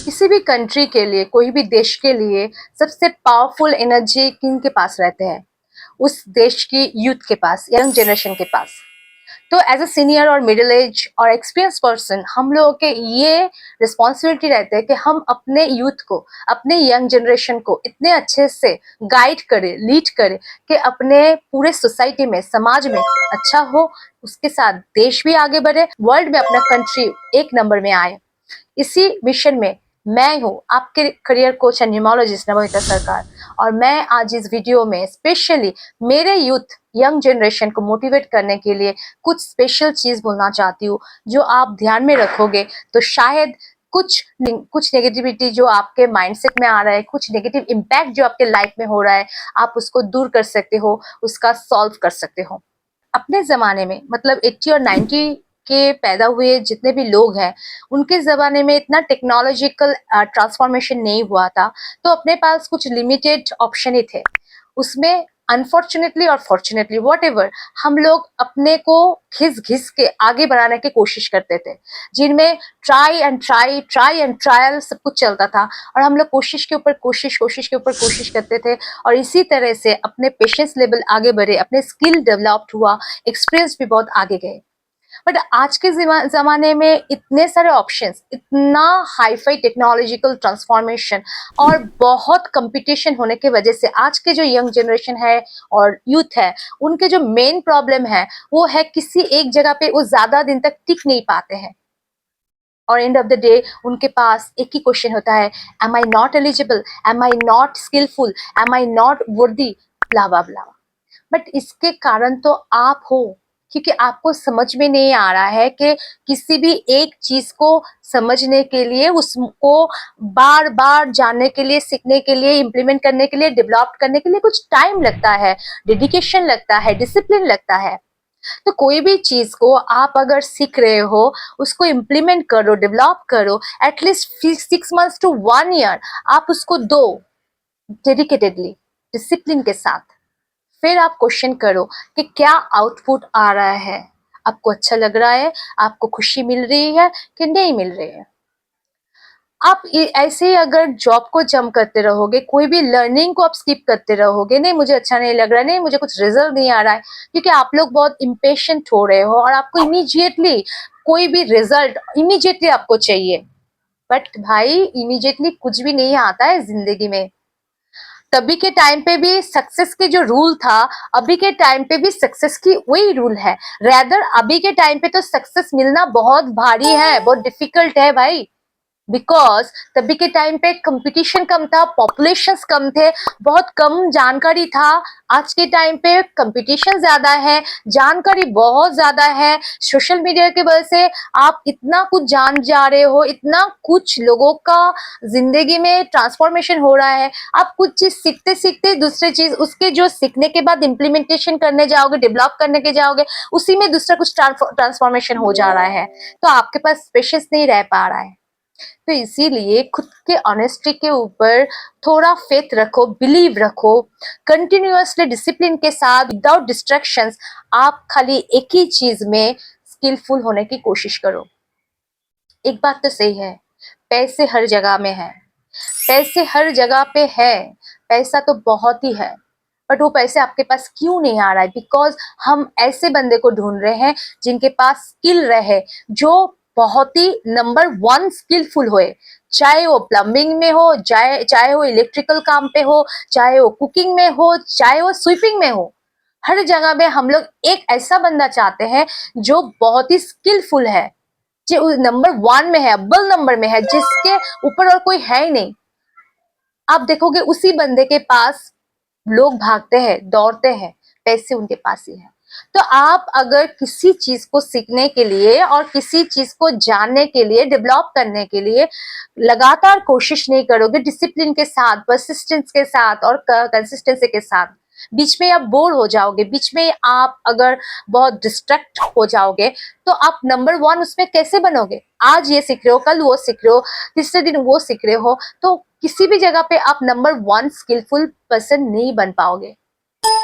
किसी भी कंट्री के लिए, कोई भी देश के लिए सबसे पावरफुल एनर्जी किन के पास रहते हैं? उस देश की यूथ के पास, यंग जनरेशन के पास। तो एज अ सीनियर और मिडिल एज और एक्सपीरियंस पर्सन, हम लोगों के ये रिस्पॉन्सिबिलिटी रहते हैं कि हम अपने यूथ को, अपने यंग जनरेशन को इतने अच्छे से गाइड करें, लीड करें कि अपने पूरे सोसाइटी में, समाज में अच्छा हो, उसके साथ देश भी आगे बढ़े, वर्ल्ड में अपना कंट्री एक नंबर में आए। इसी मिशन में मैं हूँ आपके career coach and numerologist Navneeta Sarkar, और मैं आज इस वीडियो में स्पेशली मेरे यूथ, यंग जनरेशन को मोटिवेट करने के लिए कुछ स्पेशल चीज बोलना चाहती हूँ, जो आप ध्यान में रखोगे तो शायद कुछ नेगेटिविटी जो आपके माइंडसेट में आ रहा है, कुछ नेगेटिव इम्पैक्ट जो आपके लाइफ में हो रहा है, आप उसको दूर कर सकते हो, उसका सॉल्व कर सकते हो। अपने जमाने में मतलब 80 और 90 के पैदा हुए जितने भी लोग हैं, उनके जमाने में इतना टेक्नोलॉजिकल ट्रांसफॉर्मेशन नहीं हुआ था, तो अपने पास कुछ लिमिटेड ऑप्शन ही थे। उसमें अनफॉर्चुनेटली और फॉर्चुनेटली वॉट एवर, हम लोग अपने को घिस घिस के आगे बढ़ाने की कोशिश करते थे, जिनमें ट्राई एंड ट्रायल सब कुछ चलता था, और हम लोग कोशिश के ऊपर कोशिश, कोशिश के ऊपर कोशिश करते थे, और इसी तरह से अपने पेशेंस लेवल आगे बढ़े, अपने स्किल डेवलप्ड हुआ, एक्सपीरियंस भी बहुत आगे गए। बट आज के जमाने में इतने सारे ऑप्शंस, इतना हाईफाई टेक्नोलॉजिकल ट्रांसफॉर्मेशन और बहुत कंपटीशन होने की वजह से आज के जो यंग जनरेशन है और यूथ है, उनके जो मेन प्रॉब्लम है वो है किसी एक जगह पे वो ज्यादा दिन तक टिक नहीं पाते हैं, और एंड ऑफ द डे उनके पास एक ही क्वेश्चन होता है, am I not eligible, am I not skilful, am I not worthy, blah ब्लावा। But इसके कारण तो आप हो, क्योंकि आपको समझ में नहीं आ रहा है कि किसी भी एक चीज को समझने के लिए, उसको बार बार जानने के लिए, सीखने के लिए, इम्प्लीमेंट करने के लिए, डेवलप करने के लिए कुछ टाइम लगता है, डेडिकेशन लगता है, डिसिप्लिन लगता है। तो कोई भी चीज को आप अगर सीख रहे हो, उसको इम्प्लीमेंट करो, डेवलप करो, एटलीस्ट 6 months to 1 year आप उसको दो, डेडिकेटेडली, डिसिप्लिन के साथ। फिर आप क्वेश्चन करो कि क्या आउटपुट आ रहा है, आपको अच्छा लग रहा है, आपको खुशी मिल रही है कि नहीं मिल रही है। आप ऐसे ही अगर जॉब को जंप करते रहोगे, कोई भी लर्निंग को आप स्किप करते रहोगे, नहीं मुझे अच्छा नहीं लग रहा है, नहीं मुझे कुछ रिजल्ट नहीं आ रहा है, क्योंकि आप लोग बहुत इम्पेशेंट हो रहे हो और आपको इमीडिएटली कोई भी रिजल्ट इमीडिएटली आपको चाहिए। बट भाई, इमीडिएटली कुछ भी नहीं आता है जिंदगी में। तभी के टाइम पे भी सक्सेस के जो रूल था, अभी के टाइम पे भी सक्सेस की वही रूल है। रैदर अभी के टाइम पे तो सक्सेस मिलना बहुत भारी है, बहुत डिफिकल्ट है भाई, बिकॉज तभी के टाइम पे कंपटीशन कम था, पॉपुलेशंस कम थे, बहुत कम जानकारी था। आज के टाइम पे कंपटीशन ज्यादा है, जानकारी बहुत ज्यादा है। सोशल मीडिया की वजह से आप इतना कुछ जान जा रहे हो, इतना कुछ लोगों का जिंदगी में ट्रांसफॉर्मेशन हो रहा है। आप कुछ चीज सीखते सीखते दूसरे चीज, उसके जो सीखने के बाद इम्प्लीमेंटेशन करने जाओगे, डेवलप करने के जाओगे, उसी में दूसरा कुछ ट्रांसफॉर्मेशन हो जा रहा है, तो आपके पास पेशेंस नहीं रह पा रहा है। तो इसीलिए खुद के ऑनेस्टी के ऊपर थोड़ा फेथ रखो, बिलीव रखो, कंटिन्यूअसली डिसिप्लिन के साथ, विदाउट डिस्ट्रैक्शंस, आप खाली एक ही चीज में स्किलफुल होने की कोशिश करो। एक बात तो सही है, पैसे हर जगह में है, पैसे हर जगह पे है, पैसा तो बहुत ही है, बट वो पैसे आपके पास क्यों नहीं आ रहा है? बिकॉज हम ऐसे बंदे को ढूंढ रहे हैं जिनके पास स्किल रहे, जो बहुत ही नंबर 1 स्किलफुल होए, चाहे वो प्लम्बिंग में हो, चाहे वो इलेक्ट्रिकल काम पे हो, चाहे वो कुकिंग में हो, चाहे वो स्वीपिंग में हो। हर जगह में हम लोग एक ऐसा बंदा चाहते हैं जो बहुत ही स्किलफुल है, जो नंबर 1 में है, अव्वल नंबर में है, जिसके ऊपर और कोई है ही नहीं। आप देखोगे उसी बंदे के पास लोग भागते हैं, दौड़ते हैं, पैसे उनके पास ही है। तो आप अगर किसी चीज को सीखने के लिए और किसी चीज को जानने के लिए, डेवलप करने के लिए लगातार कोशिश नहीं करोगे, डिसिप्लिन के साथ, परसिस्टेंस के साथ और कंसिस्टेंसी के साथ, बीच में आप बोर हो जाओगे, बीच में आप अगर बहुत डिस्ट्रैक्ट हो जाओगे, तो आप नंबर 1 उसमें कैसे बनोगे? आज ये सीख रहे हो, कल वो सीख रहे हो, तीसरे दिन वो सीख रहे हो, तो किसी भी जगह पे आप नंबर 1 स्किलफुल पर्सन नहीं बन पाओगे।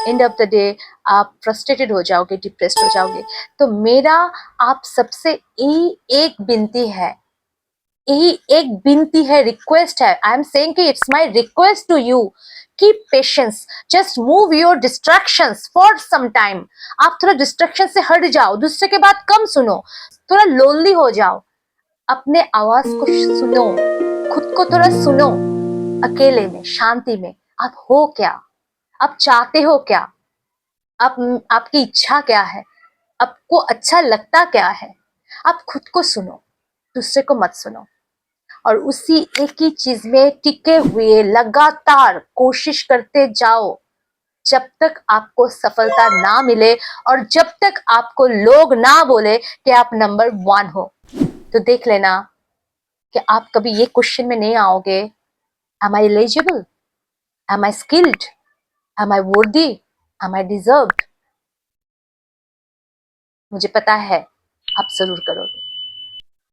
एंड ऑफ द डे आप फ्रस्ट्रेटेड हो जाओगे, डिप्रेस्ड हो जाओगे। तो मेरा आप सबसे एक विनती है, यही एक विनती है, रिक्वेस्ट है। आई एम सेइंग कि it's my request to you, keep patience, just move your distractions for some time. आप थोड़ा डिस्ट्रैक्शन से हट जाओ, दूसरे के बात कम सुनो, थोड़ा लोनली हो जाओ, अपने आवाज को सुनो, खुद को थोड़ा सुनो, अकेले में, शांति में। आप हो क्या, आप चाहते हो क्या, आप आपकी इच्छा क्या है, आपको अच्छा लगता क्या है, आप खुद को सुनो, दूसरे को मत सुनो। और उसी एक ही चीज में टिके हुए लगातार कोशिश करते जाओ, जब तक आपको सफलता ना मिले और जब तक आपको लोग ना बोले कि आप नंबर 1 हो। तो देख लेना कि आप कभी ये क्वेश्चन में नहीं आओगे, M I eligible, am I skilled, M आई वर्दी, एम आई डिजर्व्ड। मुझे पता है आप जरूर करोगे।